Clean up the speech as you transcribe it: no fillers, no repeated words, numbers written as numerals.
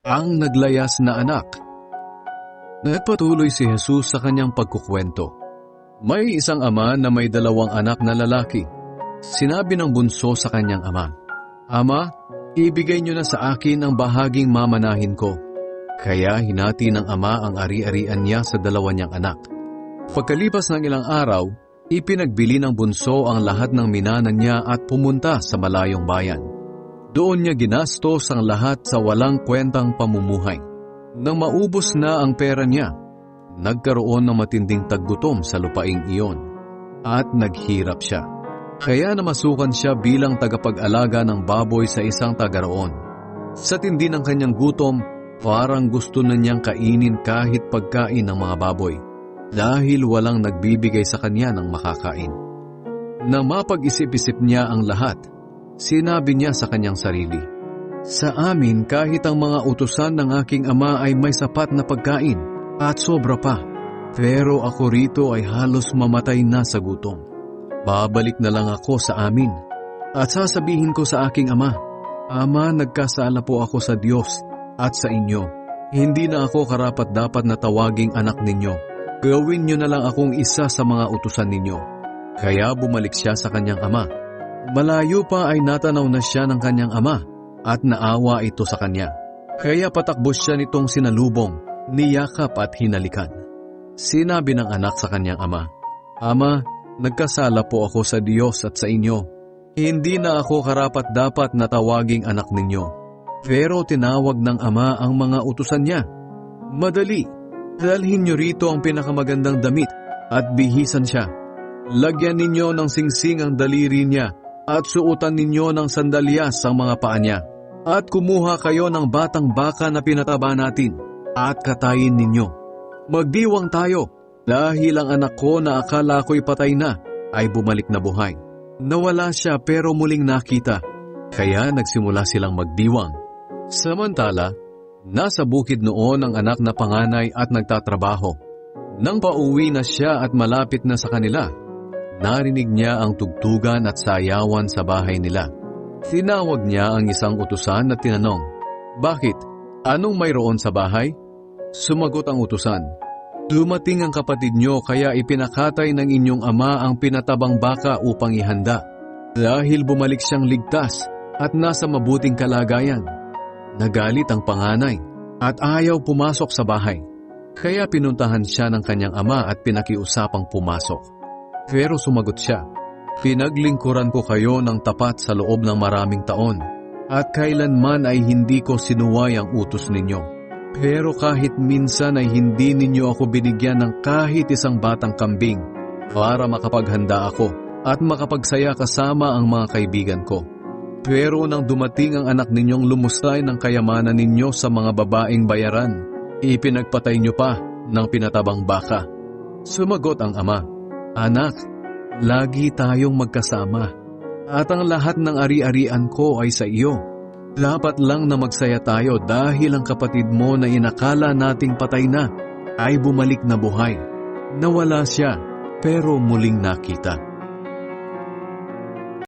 Ang naglayas na anak. Nagpatuloy si Jesus sa kanyang pagkukwento. May isang ama na may 2 anak na lalaki. Sinabi ng bunso sa kanyang ama, "Ama, ibigay niyo na sa akin ang bahaging mamanahin ko." Kaya hinati ng ama ang ari-arian niya sa 2 niyang anak. Pagkalipas ng ilang araw, ipinagbili ng bunso ang lahat ng minanan niya at pumunta sa malayong bayan. Doon niya ginastos ang lahat sa walang kwentang pamumuhay. Nang maubos na ang pera niya, nagkaroon ng matinding taggutom sa lupaing iyon at naghirap siya. Kaya namasukan siya bilang tagapag-alaga ng baboy sa isang taga-roon. Sa tindi ng kanyang gutom, parang gusto na niyang kainin kahit pagkain ng mga baboy dahil walang nagbibigay sa kanya ng makakain. Nang mapag-isip-isip niya ang lahat, sinabi niya sa kanyang sarili, "Sa amin kahit ang mga utusan ng aking ama ay may sapat na pagkain at sobra pa, pero ako rito ay halos mamatay na sa gutom. Babalik na lang ako sa amin at sasabihin ko sa aking ama, Ama, nagkasala po ako sa Diyos at sa inyo. Hindi na ako karapat-dapat na tawaging anak ninyo. Gawin niyo na lang akong isa sa mga utusan ninyo." Kaya bumalik siya sa kanyang ama. Malayo pa ay natanaw na siya ng kanyang ama at naawa ito sa kanya. Kaya patakbo siya nitong sinalubong, niyakap at hinalikan. Sinabi ng anak sa kanyang ama, "Ama, nagkasala po ako sa Diyos at sa inyo. Hindi na ako karapat-dapat na tawaging anak ninyo." Pero tinawag ng ama ang mga utusan niya. "Madali, dalhin niyo rito ang pinakamagandang damit at bihisan siya. Lagyan ninyo ng singsing ang daliri niya at suotan ninyo ng sandalyas ang mga paa niya. At kumuha kayo ng batang baka na pinataba natin at katayin ninyo. Magdiwang tayo dahil ang anak ko na akala ko'y patay na ay bumalik na buhay. Nawala siya pero muling nakita." Kaya nagsimula silang magdiwang. Samantala, nasa bukid noon ang anak na panganay at nagtatrabaho. Nang pauwi na siya at malapit na sa kanila, narinig niya ang tugtugan at sayawan sa bahay nila. Tinawag niya ang isang utusan at tinanong, "Bakit? Anong mayroon sa bahay?" Sumagot ang utusan, "Dumating ang kapatid niyo kaya ipinakatay ng inyong ama ang pinatabang baka upang ihanda. Dahil bumalik siyang ligtas at nasa mabuting kalagayan." Nagalit ang panganay at ayaw pumasok sa bahay. Kaya pinuntahan siya ng kanyang ama at pinakiusapang pumasok. Pero sumagot siya, "Pinaglingkuran ko kayo ng tapat sa loob ng maraming taon at kailanman ay hindi ko sinuway ang utos ninyo. Pero kahit minsan ay hindi ninyo ako binigyan ng kahit isang batang kambing para makapaghanda ako at makapagsaya kasama ang mga kaibigan ko. Pero nang dumating ang anak ninyong lumustay ng kayamanan ninyo sa mga babaeng bayaran, ipinagpatay nyo pa ng pinatabang baka." Sumagot ang ama, "Anak, lagi tayong magkasama at ang lahat ng ari-arian ko ay sa iyo. Dapat lang na magsaya tayo dahil ang kapatid mo na inakala nating patay na ay bumalik na buhay. Nawala siya pero muling nakita."